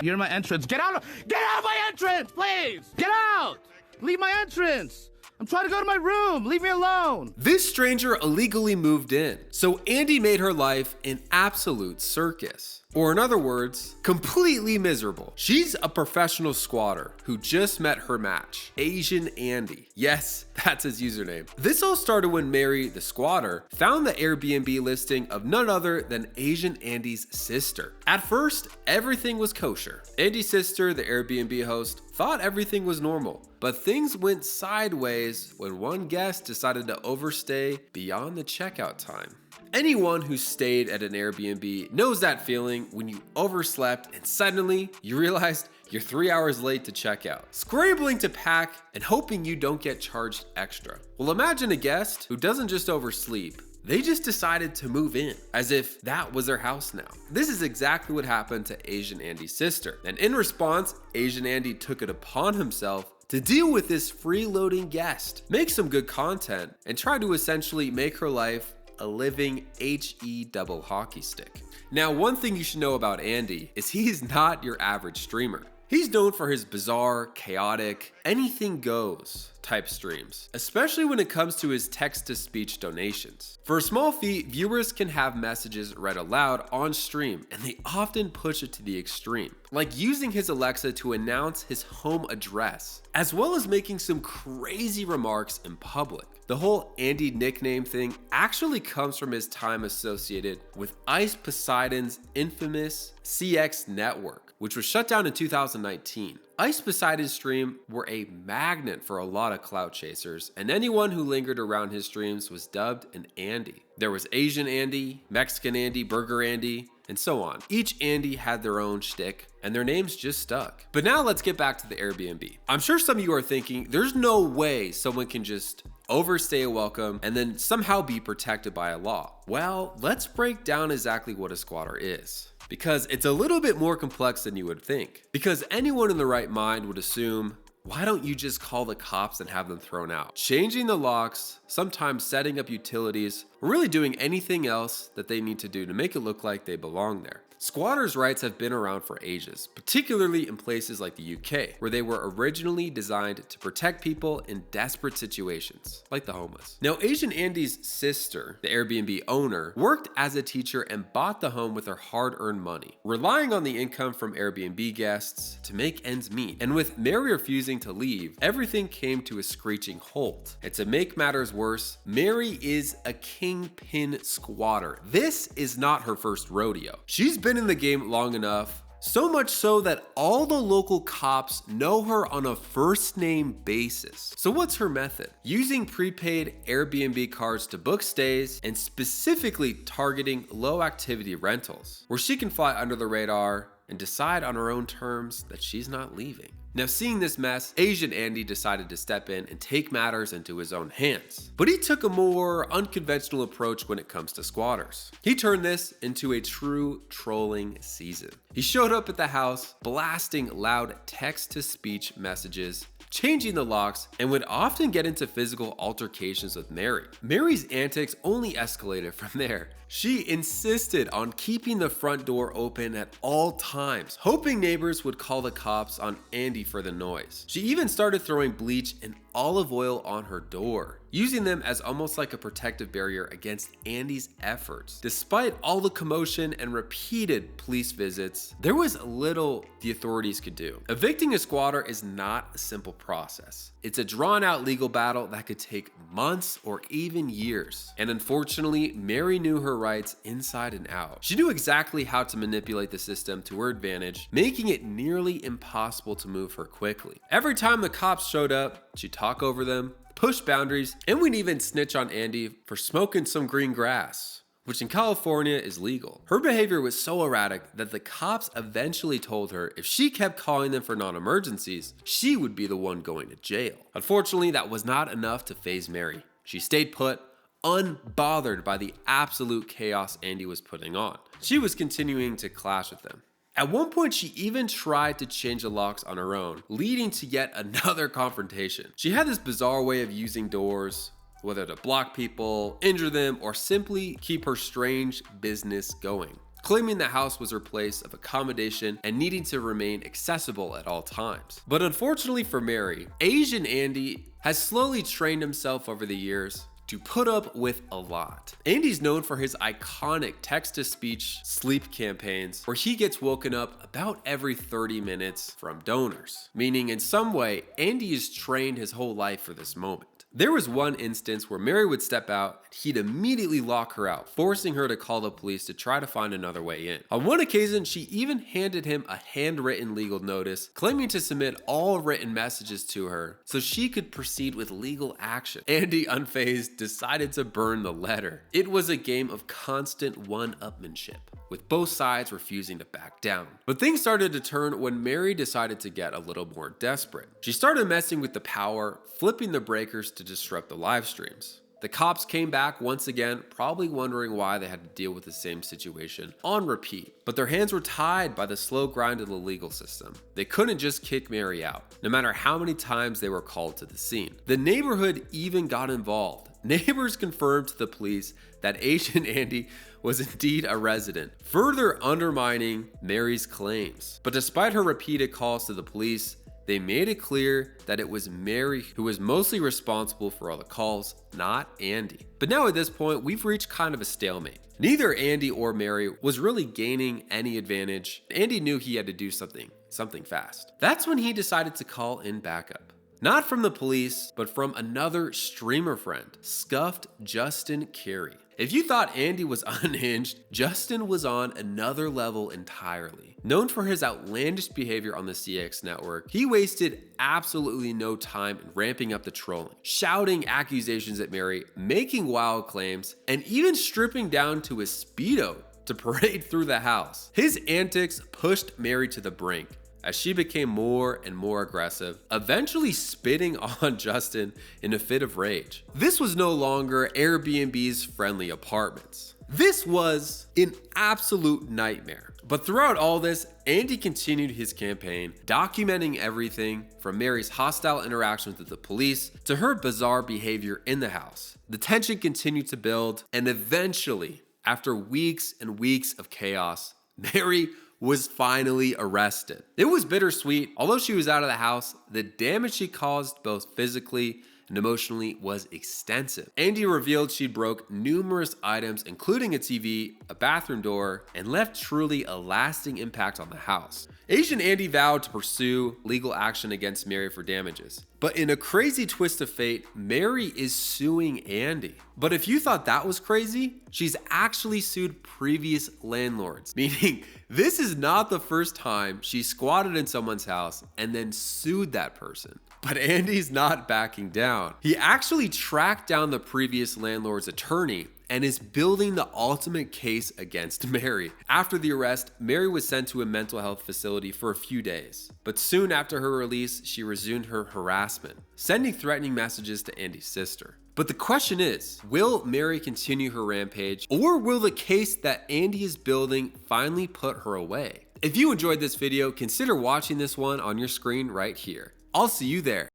You're in my entrance. Get out of my entrance, please! Get out! Leave my entrance! I'm trying to go to my room. Leave me alone. This stranger illegally moved in, so Andy made her life an absolute circus. Or in other words, completely miserable. She's a professional squatter who just met her match, Asian Andy. Yes, that's his username. This all started when Mary, the squatter, found the Airbnb listing of none other than Asian Andy's sister. At first, everything was kosher. Andy's sister, the Airbnb host, thought everything was normal. But things went sideways when one guest decided to overstay beyond the checkout time. Anyone who stayed at an Airbnb knows that feeling when you overslept and suddenly you realized you're 3 hours late to check out, scrambling to pack and hoping you don't get charged extra. Well, imagine a guest who doesn't just oversleep. They just decided to move in, as if that was their house now. This is exactly what happened to Asian Andy's sister. And in response, Asian Andy took it upon himself to deal with this freeloading guest, make some good content, and try to essentially make her life a living HE double hockey stick. Now, one thing you should know about Andy is he's not your average streamer. He's known for his bizarre, chaotic, anything goes type streams, especially when it comes to his text-to-speech donations. For a small fee, viewers can have messages read aloud on stream, and they often push it to the extreme, like using his Alexa to announce his home address, as well as making some crazy remarks in public. The whole Andy nickname thing actually comes from his time associated with Ice Poseidon's infamous CX network, which was shut down in 2019. Ice Poseidon's stream were a magnet for a lot of clout chasers, and anyone who lingered around his streams was dubbed an Andy. There was Asian Andy, Mexican Andy, Burger Andy, and so on. Each Andy had their own shtick, and their names just stuck. But now let's get back to the Airbnb. I'm sure some of you are thinking, there's no way someone can just overstay a welcome and then somehow be protected by a law. Well, let's break down exactly what a squatter is, because it's a little bit more complex than you would think. Because anyone in the right mind would assume, why don't you just call the cops and have them thrown out? Changing the locks, sometimes setting up utilities, or really doing anything else that they need to do to make it look like they belong there. Squatters' rights have been around for ages, particularly in places like the UK, where they were originally designed to protect people in desperate situations, like the homeless. Now, Asian Andy's sister, the Airbnb owner, worked as a teacher and bought the home with her hard-earned money, relying on the income from Airbnb guests to make ends meet. And with Mary refusing to leave, everything came to a screeching halt. And to make matters worse, Mary is a kingpin squatter. This is not her first rodeo. She's been in the game long enough, so much so that all the local cops know her on a first name basis. So what's her method? Using prepaid Airbnb cards to book stays and specifically targeting low activity rentals, where she can fly under the radar and decide on her own terms that she's not leaving. Now, seeing this mess, Asian Andy decided to step in and take matters into his own hands. But he took a more unconventional approach when it comes to squatters. He turned this into a true trolling season. He showed up at the house, blasting loud text-to-speech messages, changing the locks, and would often get into physical altercations with Mary. Mary's antics only escalated from there. She insisted on keeping the front door open at all times, hoping neighbors would call the cops on Andy for the noise. She even started throwing bleach and olive oil on her door, using them as almost like a protective barrier against Andy's efforts. Despite all the commotion and repeated police visits, there was little the authorities could do. Evicting a squatter is not a simple process. It's a drawn-out legal battle that could take months or even years. And unfortunately, Mary knew her rights inside and out. She knew exactly how to manipulate the system to her advantage, making it nearly impossible to move her quickly. Every time the cops showed up, she'd talk over them, push boundaries, and we'd even snitch on Andy for smoking some green grass, which in California is legal. Her behavior was so erratic that the cops eventually told her if she kept calling them for non-emergencies, she would be the one going to jail. Unfortunately, that was not enough to faze Mary. She stayed put, unbothered by the absolute chaos Andy was putting on. She was continuing to clash with them. At one point, she even tried to change the locks on her own, leading to yet another confrontation. She had this bizarre way of using doors, whether to block people, injure them, or simply keep her strange business going. claiming the house was her place of accommodation and needing to remain accessible at all times. But unfortunately for Mary, Asian Andy has slowly trained himself over the years to put up with a lot. Andy's known for his iconic text-to-speech sleep campaigns where he gets woken up about every 30 minutes from donors, meaning in some way, Andy is trained his whole life for this moment. There was one instance where Mary would step out and he'd immediately lock her out, forcing her to call the police to try to find another way in. On one occasion, she even handed him a handwritten legal notice, claiming to submit all written messages to her so she could proceed with legal action. Andy, unfazed, decided to burn the letter. It was a game of constant one-upmanship, with both sides refusing to back down. But things started to turn when Mary decided to get a little more desperate. She started messing with the power, flipping the breakers to disrupt the live streams. The cops came back once again, probably wondering why they had to deal with the same situation on repeat. But their hands were tied by the slow grind of the legal system. They couldn't just kick Mary out, no matter how many times they were called to the scene. The neighborhood even got involved. Neighbors confirmed to the police that Asian Andy was indeed a resident, further undermining Mary's claims. But despite her repeated calls to the police, they made it clear that it was Mary who was mostly responsible for all the calls, not Andy. But now at this point, we've reached kind of a stalemate. Neither Andy or Mary was really gaining any advantage. Andy knew he had to do something fast. That's when he decided to call in backup. Not from the police, but from another streamer friend, scuffed Justin Carey. If you thought Andy was unhinged, Justin was on another level entirely. Known for his outlandish behavior on the CX network, he wasted absolutely no time in ramping up the trolling, shouting accusations at Mary, making wild claims, and even stripping down to his Speedo to parade through the house. His antics pushed Mary to the brink, as she became more and more aggressive, eventually spitting on Justin in a fit of rage. This was no longer Airbnb's friendly apartments. This was an absolute nightmare. But throughout all this, Andy continued his campaign, documenting everything from Mary's hostile interactions with the police to her bizarre behavior in the house. The tension continued to build, and eventually, after weeks and weeks of chaos, Mary was finally arrested. It was bittersweet. Although she was out of the house, the damage she caused both physically and emotionally was extensive. Andy revealed she broke numerous items, including a TV, a bathroom door, and left truly a lasting impact on the house. Asian Andy vowed to pursue legal action against Mary for damages. But in a crazy twist of fate, Mary is suing Andy. But if you thought that was crazy, she's actually sued previous landlords, meaning this is not the first time she squatted in someone's house and then sued that person. But Andy's not backing down. He actually tracked down the previous landlord's attorney and is building the ultimate case against Mary. After the arrest, Mary was sent to a mental health facility for a few days. But soon after her release, she resumed her harassment, sending threatening messages to Andy's sister. But the question is, will Mary continue her rampage, or will the case that Andy is building finally put her away? If you enjoyed this video, consider watching this one on your screen right here. I'll see you there.